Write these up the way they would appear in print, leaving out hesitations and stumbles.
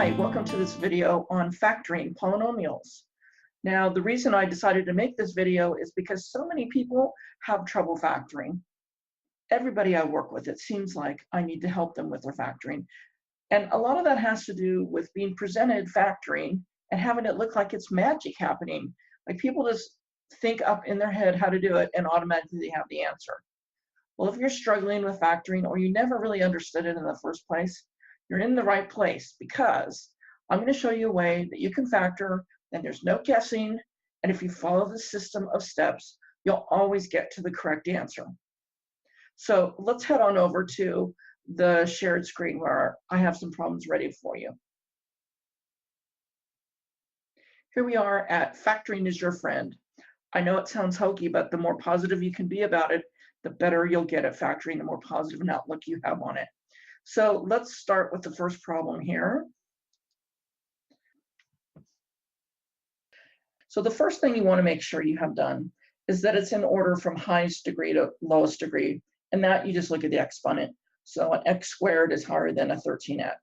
Hi, welcome to this video on factoring polynomials. Now, the reason I decided to make this video is because so many people have trouble factoring. Everybody I work with, it seems like I need to help them with their factoring. And a lot of that has to do with being presented factoring and having it look like it's magic happening. Like people just think up in their head how to do it and automatically they have the answer. Well, if you're struggling with factoring or you never really understood it in the first place, you're in the right place, because I'm going to show you a way that you can factor and there's no guessing, and if you follow the system of steps, you'll always get to the correct answer. So let's head on over to the shared screen where I have some problems ready for you. Here we are at Factoring is Your Friend. I know it sounds hokey, but the more positive you can be about it, the better you'll get at factoring, the more positive an outlook you have on it. So let's start with the first problem here. So the first thing you want to make sure you have done is that it's in order from highest degree to lowest degree, and that you just look at the exponent. So an x squared is higher than a 13x,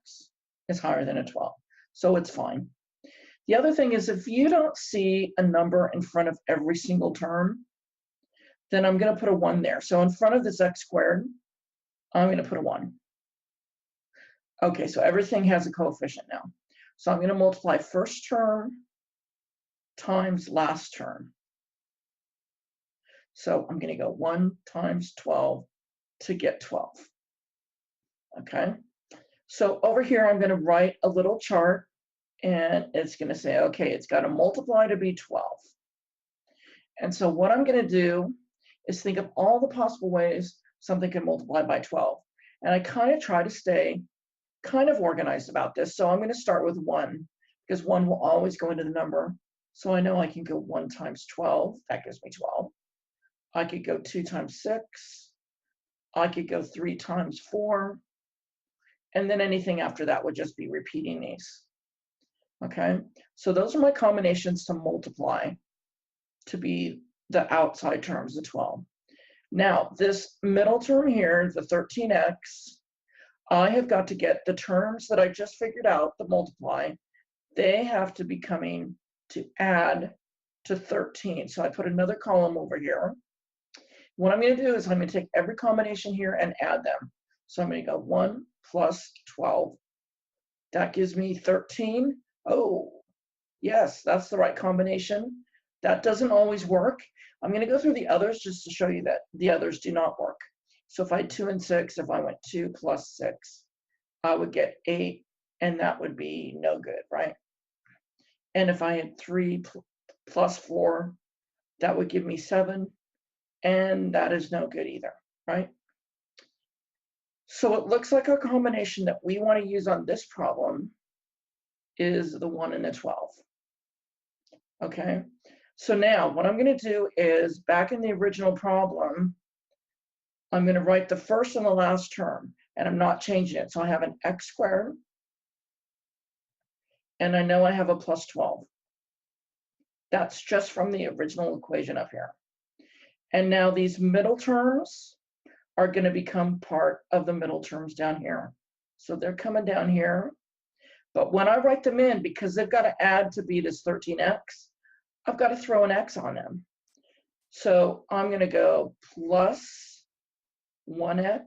is higher than a 12, so it's fine. The other thing is, if you don't see a number in front of every single term, then I'm going to put a 1 there. So in front of this x squared, I'm going to put a 1. Okay, so everything has a coefficient now. So I'm going to multiply first term times last term. So I'm going to go 1 times 12 to get 12. Okay, so over here I'm going to write a little chart, and it's going to say, okay, it's got to multiply to be 12. And so what I'm going to do is think of all the possible ways something can multiply by 12. And I kind of try to stay kind of organized about this. So I'm going to start with 1, because 1 will always go into the number. So I know I can go 1 times 12, that gives me 12. I could go 2 times 6. I could go 3 times 4. And then anything after that would just be repeating these. Okay, so those are my combinations to multiply to be the outside terms, the 12. Now, this middle term here, the 13x, I have got to get the terms that I just figured out, the multiply, they have to be coming to add to 13. So I put another column over here. What I'm going to do is I'm going to take every combination here and add them. So I'm going to go 1 plus 12. That gives me 13. Oh, yes, that's the right combination. That doesn't always work. I'm going to go through the others just to show you that the others do not work. So if I had 2 and 6, if I went 2 plus 6, I would get 8, and that would be no good, right? And if I had 3 plus 4, that would give me 7, and that is no good either, right? So it looks like our combination that we want to use on this problem is the 1 and the 12. Okay, so now what I'm going to do is, back in the original problem, I'm going to write the first and the last term, and I'm not changing it. So I have an x squared, and I know I have a plus 12. That's just from the original equation up here. And now these middle terms are going to become part of the middle terms down here. So they're coming down here. But when I write them in, because they've got to add to be this 13x, I've got to throw an x on them. So I'm going to go plus 1x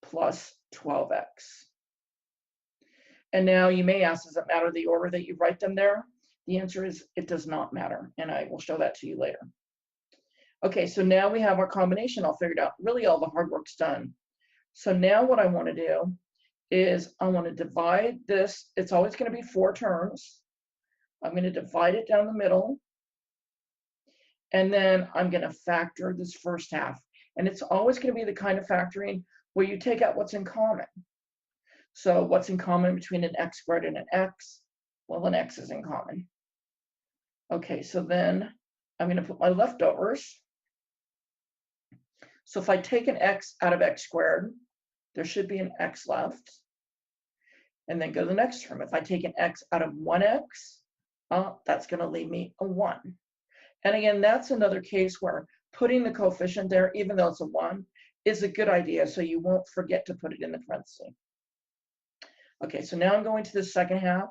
plus 12x. And now you may ask, does it matter the order that you write them there? The answer is it does not matter, and I will show that to you later. Okay, so now we have our combination all figured out. Really, all the hard work's done. So now what I want to do is I want to divide this. It's always going to be 4 terms. I'm going to divide it down the middle, and then I'm going to factor this first half. And it's always going to be the kind of factoring where you take out what's in common. So what's in common between an x squared and an x? Well, an x is in common. Okay, so then I'm going to put my leftovers. So if I take an x out of x squared, there should be an x left. And then go to the next term. If I take an x out of 1x, that's going to leave me a 1. And again, that's another case where putting the coefficient there, even though it's a 1, is a good idea, so you won't forget to put it in the parentheses. Okay, so now I'm going to the second half,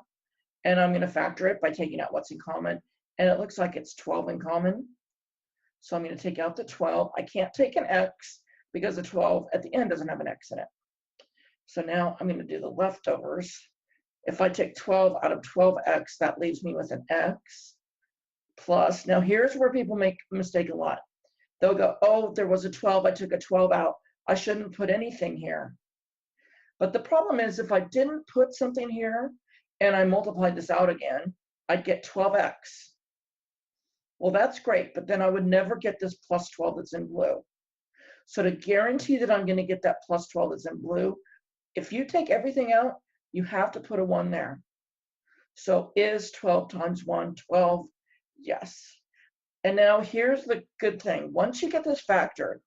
and I'm going to factor it by taking out what's in common, and it looks like it's 12 in common. So I'm going to take out the 12. I can't take an x because the 12 at the end doesn't have an x in it. So now I'm going to do the leftovers. If I take 12 out of 12x, that leaves me with an x plus. Now here's where people make a mistake a lot. They'll go, oh, there was a 12, I took a 12 out. I shouldn't put anything here. But the problem is if I didn't put something here and I multiplied this out again, I'd get 12x. Well, that's great, but then I would never get this plus 12 that's in blue. So to guarantee that I'm going to get that plus 12 that's in blue, if you take everything out, you have to put a 1 there. So is 12 times 1 12? Yes. And now here's the good thing. Once you get this factored,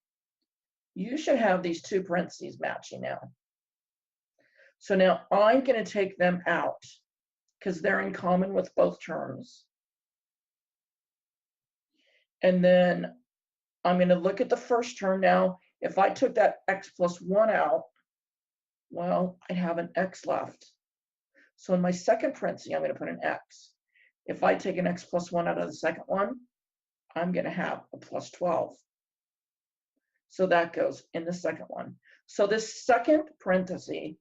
you should have these two parentheses matching now. So now I'm going to take them out because they're in common with both terms. And then I'm going to look at the first term now. If I took that x plus 1 out, well, I'd have an x left. So in my second parenthesis, I'm going to put an x. If I take an x plus 1 out of the second one, I'm going to have a plus 12. So that goes in the second one. So this second parenthesis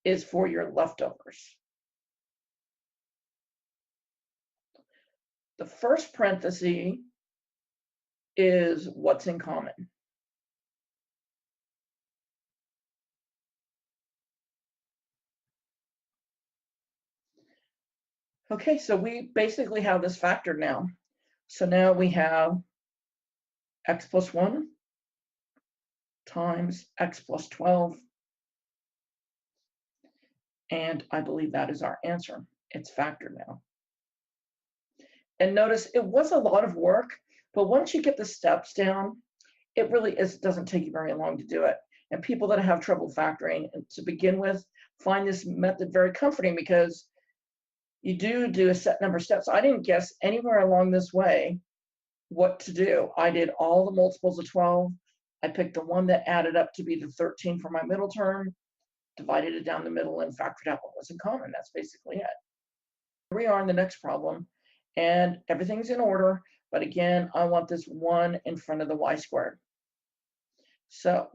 is for your leftovers. The first parenthesis is what's in common. Okay, so we basically have this factored now. So now we have x plus 1 times x plus 12. And I believe that is our answer. It's factored now. And notice it was a lot of work, but once you get the steps down, it really doesn't take you very long to do it. And people that have trouble factoring to begin with find this method very comforting because you do a set number of steps. I didn't guess anywhere along this way what to do. I did all the multiples of 12. I picked the one that added up to be the 13 for my middle term, divided it down the middle, and factored out what was in common. That's basically it. Here we are in the next problem, and everything's in order, but again, I want this 1 in front of the y squared. So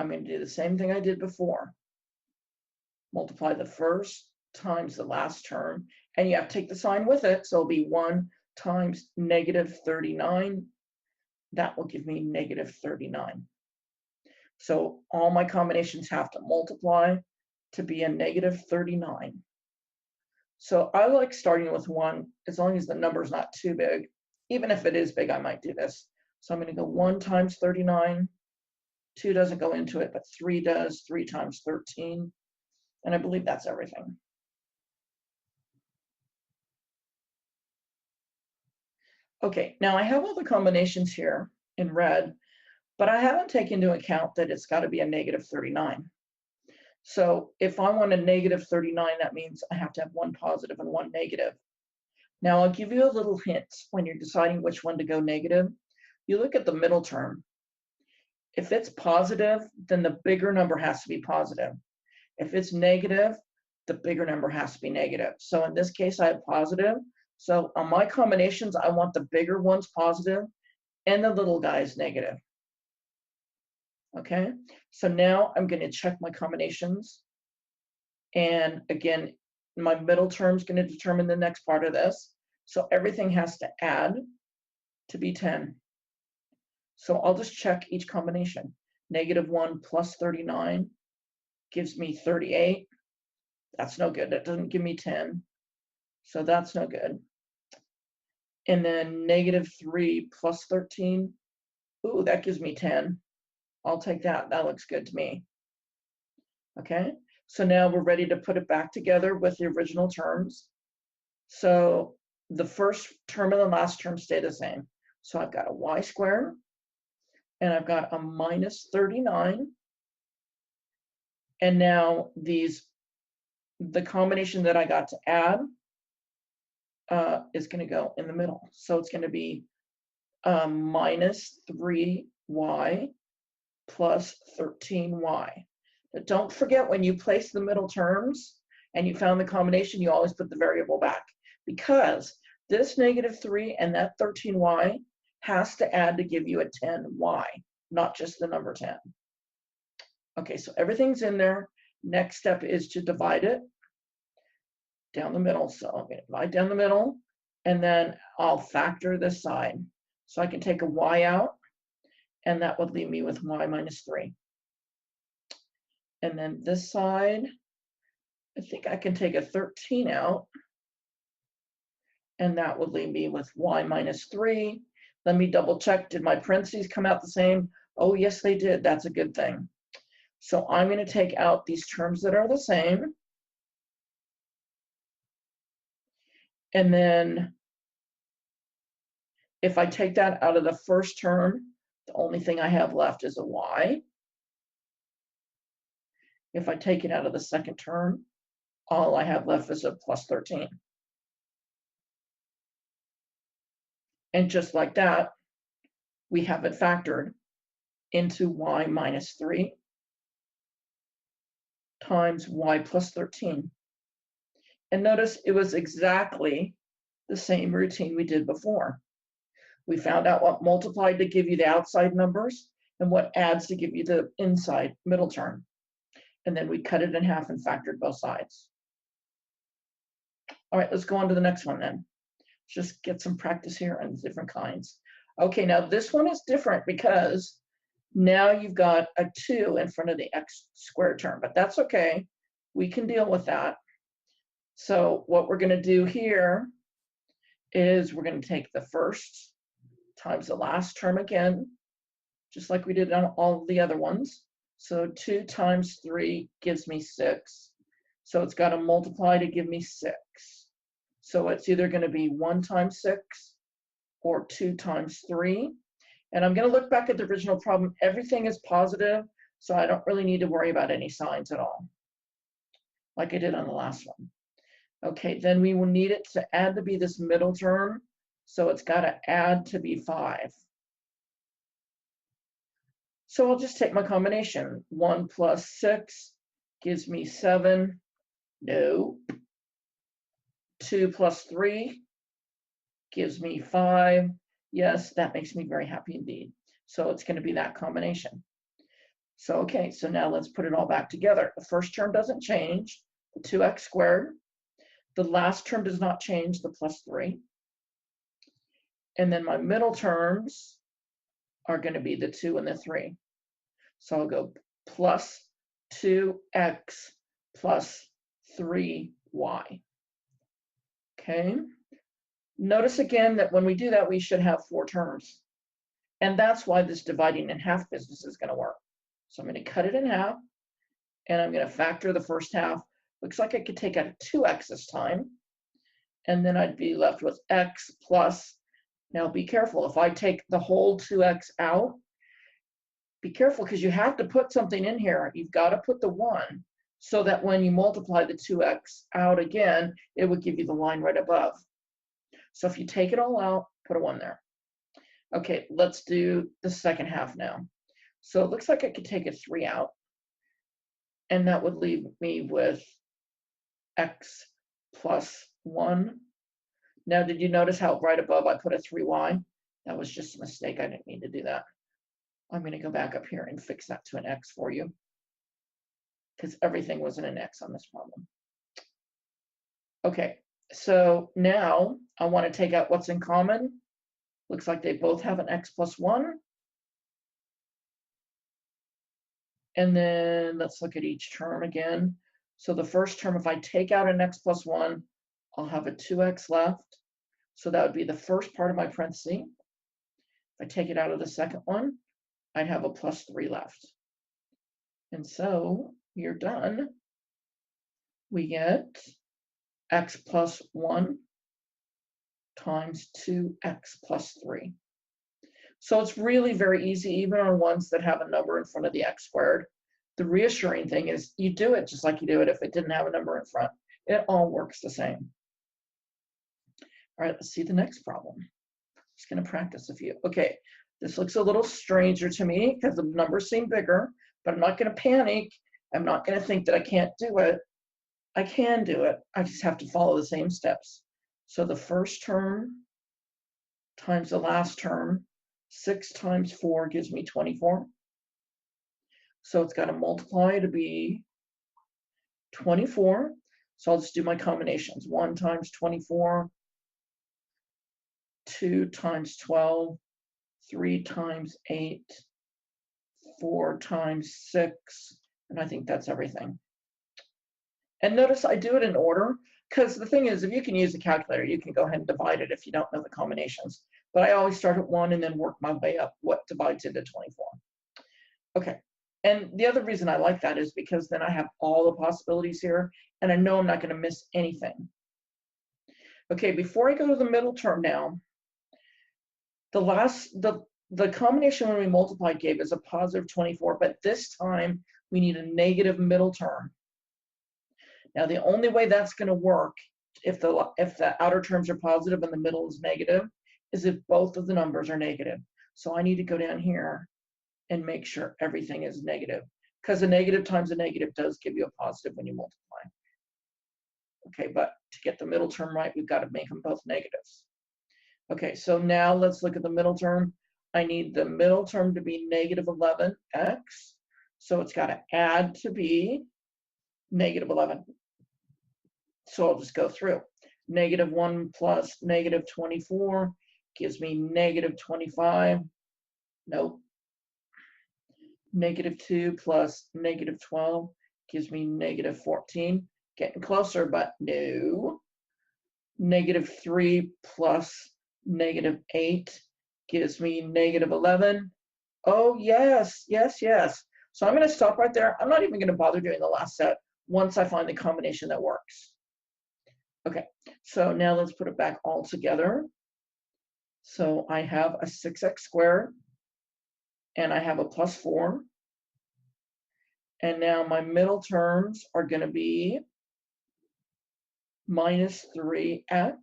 I'm going to do the same thing I did before. Multiply the first times the last term, and you have to take the sign with it, so it'll be 1 times negative 39. That will give me negative 39. So all my combinations have to multiply to be a negative 39. So I like starting with 1 as long as the number's not too big. Even if it is big, I might do this. So I'm going to go 1 times 39. 2 doesn't go into it, but 3 does. 3 times 13. And I believe that's everything. Okay, now I have all the combinations here in red, but I haven't taken into account that it's got to be a negative 39. So if I want a negative 39, that means I have to have 1 positive and 1 negative. Now I'll give you a little hint when you're deciding which one to go negative. You look at the middle term. If it's positive, then the bigger number has to be positive. If it's negative, the bigger number has to be negative. So in this case, I have positive. So on my combinations, I want the bigger ones positive and the little guys negative. Okay, so now I'm going to check my combinations. And again, my middle term is going to determine the next part of this. So everything has to add to be 10. So I'll just check each combination. Negative 1 plus 39 gives me 38. That's no good. That doesn't give me 10. So that's no good. And then negative 3 plus 13. Ooh, that gives me 10. I'll take that. That looks good to me. Okay, so now we're ready to put it back together with the original terms. So the first term and the last term stay the same. So I've got a y squared, and I've got a minus 39. And now the combination that I got to add is going to go in the middle. So it's going to be minus 3y plus 13y. But don't forget, when you place the middle terms and you found the combination, you always put the variable back, because this -3 and that 13y has to add to give you a 10y, not just the number 10. Okay, so everything's in there. Next step is to divide it down the middle. So I'm going to divide down the middle, and then I'll factor this side. So I can take a y out, and that would leave me with y minus 3. And then this side, I think I can take a 13 out, and that would leave me with y minus 3. Let me double check. Did my parentheses come out the same? Oh, yes, they did. That's a good thing. So I'm going to take out these terms that are the same. And then if I take that out of the first term, the only thing I have left is a y. If I take it out of the second term, all I have left is a plus 13. And just like that, we have it factored into y minus 3 times y plus 13. And notice it was exactly the same routine we did before. We found out what multiplied to give you the outside numbers and what adds to give you the inside middle term. And then we cut it in half and factored both sides. All right, let's go on to the next one then. Just get some practice here on different kinds. Okay, now this one is different because now you've got a 2 in front of the x squared term, but that's okay. We can deal with that. So what we're going to do here is we're going to take the first times the last term again, just like we did on all the other ones. So 2 times 3 gives me 6. So it's got to multiply to give me 6. So it's either going to be 1 times 6 or 2 times 3. And I'm going to look back at the original problem. Everything is positive, so I don't really need to worry about any signs at all, like I did on the last one. Okay, then we will need it to add to be this middle term, so it's got to add to be 5. So I'll just take my combination. 1 plus 6 gives me 7. No. 2 plus 3 gives me 5. Yes, that makes me very happy indeed. So it's going to be that combination. So, okay, so now let's put it all back together. The first term doesn't change, the 2x squared. The last term does not change, the plus 3. And then my middle terms are going to be the 2 and the 3. So I'll go plus 2x plus 3y. Okay. Notice again that when we do that, we should have 4 terms. And that's why this dividing in half business is going to work. So I'm going to cut it in half, and I'm going to factor the first half. Looks like I could take out 2x this time, and then I'd be left with x plus. Now be careful. If I take the whole 2x out, be careful because you have to put something in here. You've got to put the 1 so that when you multiply the 2x out again, it would give you the line right above. So if you take it all out, put a 1 there. Okay, let's do the second half now. So it looks like I could take a 3 out, and that would leave me with x plus 1. Now, did you notice how right above I put a 3y? That was just a mistake. I didn't mean to do that. I'm going to go back up here and fix that to an x for you, because everything was in an x on this problem. Okay, so now I want to take out what's in common. Looks like they both have an x plus 1. And then let's look at each term again. So the first term, if I take out an x plus 1, I'll have a 2x left. So that would be the first part of my parenthesis. If I take it out of the second one, I'd have a plus 3 left. And so you're done. We get x plus 1 times 2x plus 3. So it's really very easy, even on ones that have a number in front of the x squared. The reassuring thing is you do it just like you do it if it didn't have a number in front. It all works the same. All right, let's see the next problem. Just going to practice a few. Okay, this looks a little stranger to me because the numbers seem bigger, but I'm not going to panic. I'm not going to think that I can't do it. I can do it. I just have to follow the same steps. So the first term times the last term, 6 times 4 gives me 24. So it's got to multiply to be 24. So I'll just do my combinations. 1 times 24, 2 times 12, 3 times 8, 4 times 6, and I think that's everything. And notice I do it in order, because the thing is, if you can use a calculator, you can go ahead and divide it if you don't know the combinations. But I always start at 1 and then work my way up what divides into 24. Okay, and the other reason I like that is because then I have all the possibilities here, and I know I'm not going to miss anything. Okay, before I go to the middle term now, the combination when we multiplied gave us a positive 24, but this time we need a negative middle term. Now the only way that's going to work if the outer terms are positive and the middle is negative is if both of the numbers are negative. So I need to go down here and make sure everything is negative, because a negative times a negative does give you a positive when you multiply. Okay, but to get the middle term right, we've got to make them both negatives. Okay, so now let's look at the middle term. I need the middle term to be negative 11x. So it's got to add to be negative 11. So I'll just go through. Negative 1 plus negative 24 gives me negative 25. Nope. Negative 2 plus negative 12 gives me negative 14. Getting closer, but no. Negative 3 plus negative 8 gives me negative 11. Oh, yes, yes, yes. So I'm going to stop right there. I'm not even going to bother doing the last set once I find the combination that works. Okay, so now let's put it back all together. So I have a 6x squared, and I have a plus 4. And now my middle terms are going to be minus 3x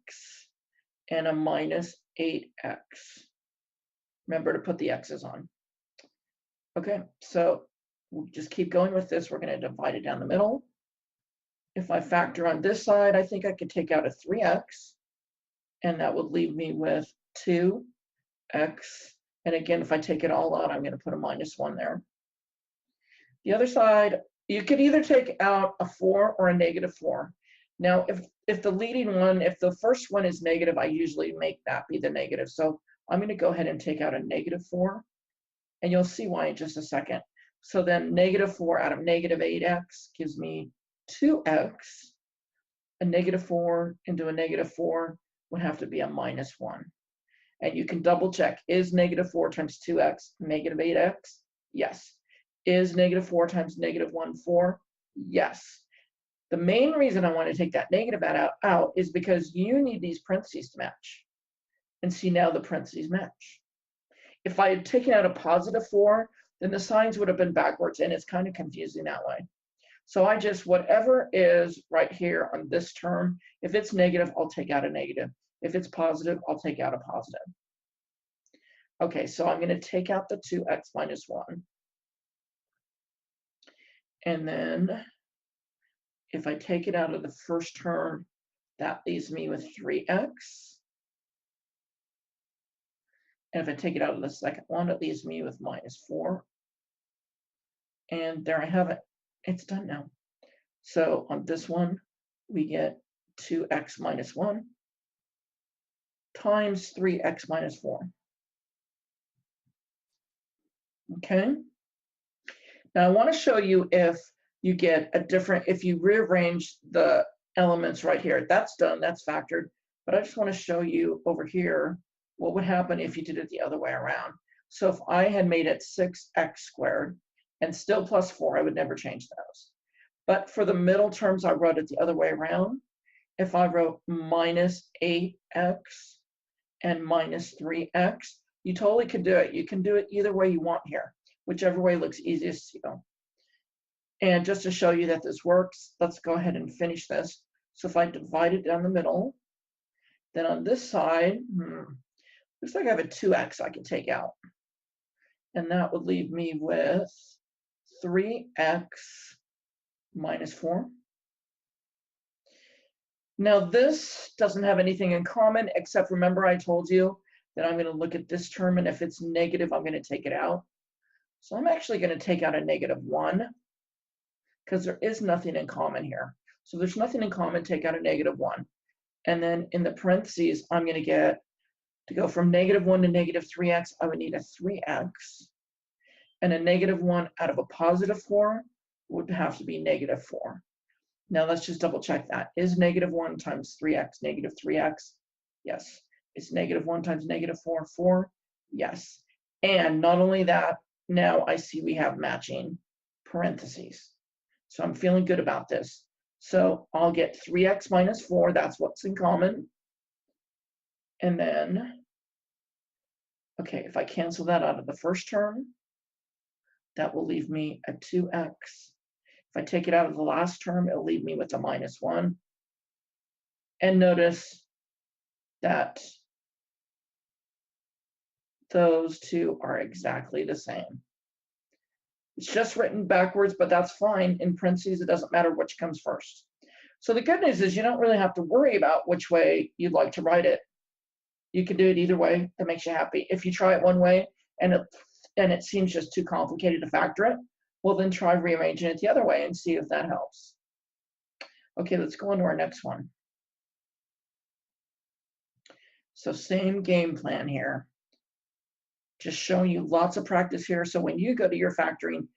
and a minus 8x. Remember to put the x's on. Okay, so we'll just keep going with this. We're going to divide it down the middle. If I factor on this side, I think I could take out a 3x, and that would leave me with 2x. And again, if I take it all out, I'm going to put a minus 1 there. The other side, you could either take out a 4 or a negative 4. Now, if the leading one, if the first one is negative, I usually make that be the negative. So I'm going to go ahead and take out a negative 4, and you'll see why in just a second. So then negative 4 out of negative 8x gives me 2x. A negative 4 into a negative 4 would have to be a minus 1. And you can double check, is negative 4 times 2x negative 8x? Yes. Is negative 4 times negative 1 4? Yes. The main reason I want to take that negative out is because you need these parentheses to match. And see, now the parentheses match. If I had taken out a positive 4, then the signs would have been backwards, and it's kind of confusing that way. So I just, whatever is right here on this term, if it's negative, I'll take out a negative. If it's positive, I'll take out a positive. Okay, so I'm going to take out the 2x minus 1. And then if I take it out of the first term, that leaves me with 3x. And if I take it out of the second one, it leaves me with minus 4. And there I have it. It's done now. So on this one, we get 2x minus 1 times 3x minus 4. Okay. Now I want to show you if you get a different, if you rearrange the elements right here. That's done, that's factored. But I just want to show you over here what would happen if you did it the other way around. So if I had made it 6x squared and still plus 4, I would never change those. But for the middle terms, I wrote it the other way around. If I wrote minus 8x and minus 3x, you totally could do it. You can do it either way you want here, whichever way looks easiest to you. And just to show you that this works, let's go ahead and finish this. So if I divide it down the middle, then on this side, looks like I have a 2x I can take out. And that would leave me with 3x minus 4. Now this doesn't have anything in common, except remember I told you that I'm going to look at this term, and if it's negative, I'm going to take it out. So I'm actually going to take out a -1, because there is nothing in common here. So there's nothing in common, take out a -1. And then in the parentheses, I'm going to get, to go from -1 to -3x, I would need a 3x. And a -1 out of a +4 would have to be -4. Now let's just double check that. Is -1 times 3x -3x? Yes. Is -1 times -4 4? Yes. And not only that, now I see we have matching parentheses. So I'm feeling good about this. So I'll get 3x minus 4, that's what's in common. And then, okay, if I cancel that out of the first term, that will leave me a 2x. If I take it out of the last term, it'll leave me with a -1. And notice that those two are exactly the same. It's just written backwards, but that's fine. In parentheses, it doesn't matter which comes first. So the good news is you don't really have to worry about which way you'd like to write it. You can do it either way that makes you happy. If you try it one way and it seems just too complicated to factor it, well, then try rearranging it the other way and see if that helps. Okay, let's go on to our next one. So same game plan here. Just showing you lots of practice here, so when you go to your factoring,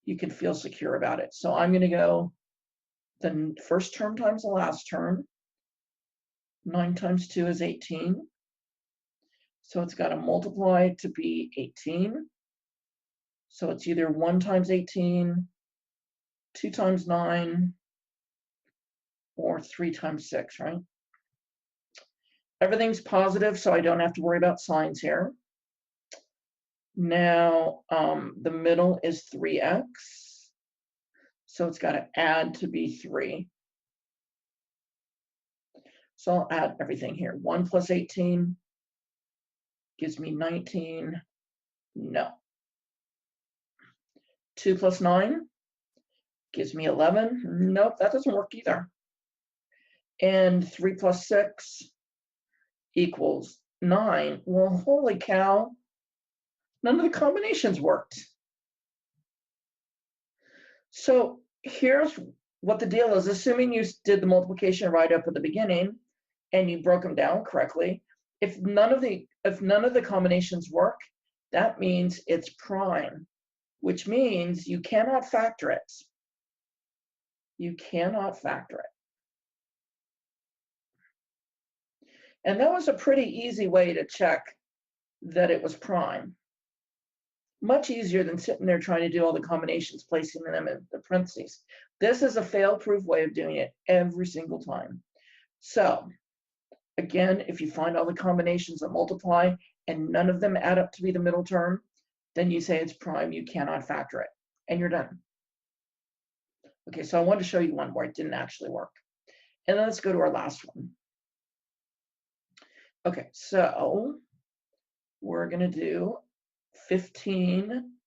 you can feel secure about it. So I'm going to go the first term times the last term. 9 times 2 is 18. So it's got to multiply to be 18. So it's either 1 times 18, 2 times 9, or 3 times 6, right? Everything's positive, so I don't have to worry about signs here. Now, the middle is 3x. So it's got to add to be 3. So I'll add everything here. 1 plus 18 gives me 19. No. 2 plus 9 gives me 11. Nope, that doesn't work either. And 3 plus 6 equals 9. Well, holy cow. None of the combinations worked. So here's what the deal is. Assuming you did the multiplication right up at the beginning and you broke them down correctly, if none of the combinations work, that means it's prime, which means you cannot factor it. You cannot factor it. And that was a pretty easy way to check that it was prime. Much easier than sitting there trying to do all the combinations, placing them in the parentheses. This is a fail-proof way of doing it every single time. So again, if you find all the combinations that multiply and none of them add up to be the middle term, then you say it's prime, you cannot factor it, and you're done. Okay, so I wanted to show you one where it didn't actually work. And then let's go to our last one. Okay, so we're going to do 15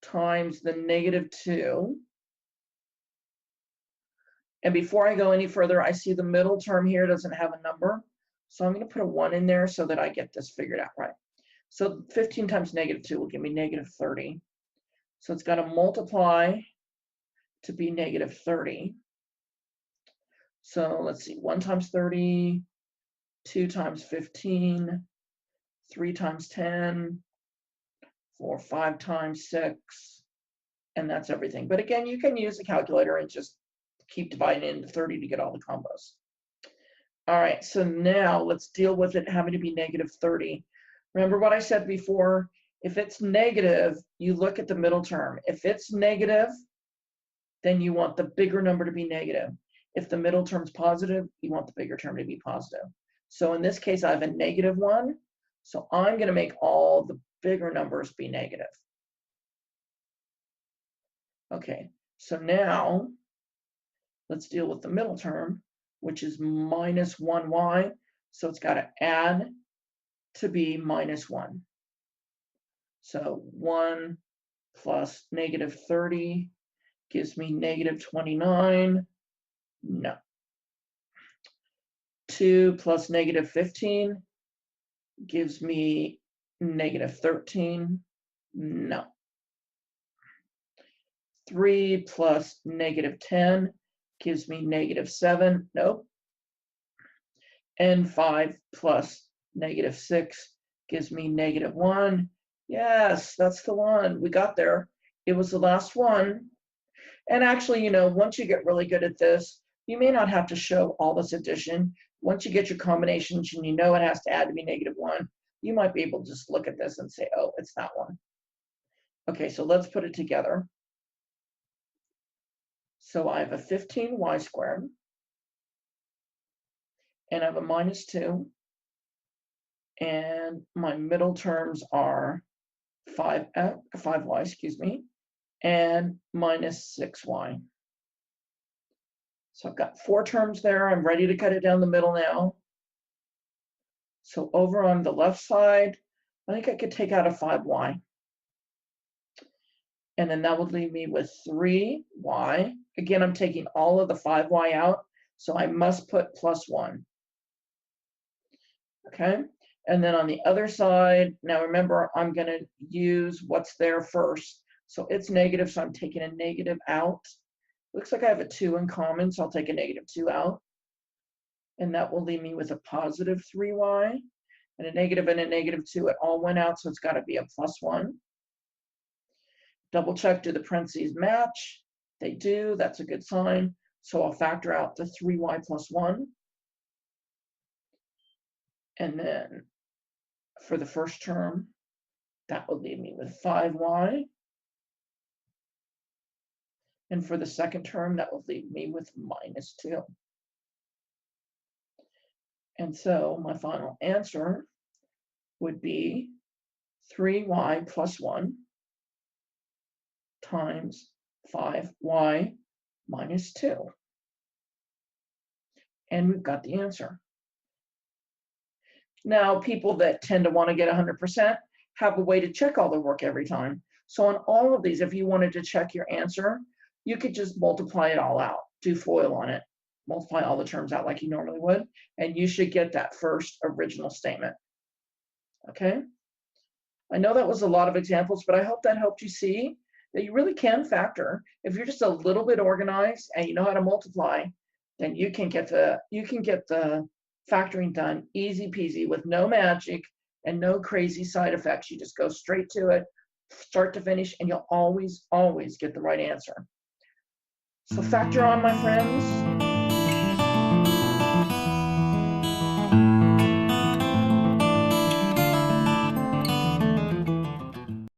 times the -2. And before I go any further, I see the middle term here doesn't have a number. So I'm going to put a 1 in there so that I get this figured out right. So 15 times -2 will give me -30. So it's got to multiply to be -30. So let's see, 1 times 30, 2 times 15, 3 times 10, 4, 5 times 6, and that's everything. But again, you can use a calculator and just keep dividing into 30 to get all the combos. All right, so now let's deal with it having to be -30. Remember what I said before? If it's negative, you look at the middle term. If it's negative, then you want the bigger number to be negative. If the middle term's positive, you want the bigger term to be positive. So in this case, I have a -1. So I'm going to make all the bigger numbers be negative. Okay, so now let's deal with the middle term, which is -1y. So it's got to add to be -1. So 1 plus -30 gives me negative 29. No. 2 plus negative 15 gives me negative 13. No. 3 plus negative 10 gives me negative 7. Nope. And 5 plus negative 6 gives me negative 1. Yes, that's the one. We got there. It was the last one. And actually, once you get really good at this, you may not have to show all this addition. Once you get your combinations and you know it has to add to be negative 1, you might be able to just look at this and say, oh, it's that one. Okay, so let's put it together. So I have a 15y squared, and I have a minus 2, and my middle terms are 5y, excuse me, and minus 6y. So I've got 4 terms there. I'm ready to cut it down the middle now. So over on the left side, I think I could take out a 5y. And then that would leave me with 3y. Again, I'm taking all of the 5y out, so I must put plus 1. Okay, and then on the other side, now remember, I'm going to use what's there first. So it's negative, so I'm taking a negative out. Looks like I have a 2 in common, so I'll take a negative 2 out. And that will leave me with a positive 3y. And a negative and a negative 2, it all went out, so it's got to be a plus 1. Double check, do the parentheses match? They do, that's a good sign. So I'll factor out the 3y plus 1. And then for the first term, that will leave me with 5y. And for the second term, that will leave me with minus 2. And so my final answer would be 3y plus 1 times 5y minus 2. And we've got the answer. Now, people that tend to want to get 100% have a way to check all their work every time. So on all of these, if you wanted to check your answer, you could just multiply it all out, do FOIL on it, multiply all the terms out like you normally would, and you should get that first original statement. Okay? I know that was a lot of examples, but I hope that helped you see that you really can factor. If you're just a little bit organized and you know how to multiply, then you can get the factoring done easy peasy with no magic and no crazy side effects. You just go straight to it, start to finish, and you'll always get the right answer. So factor on, my friends.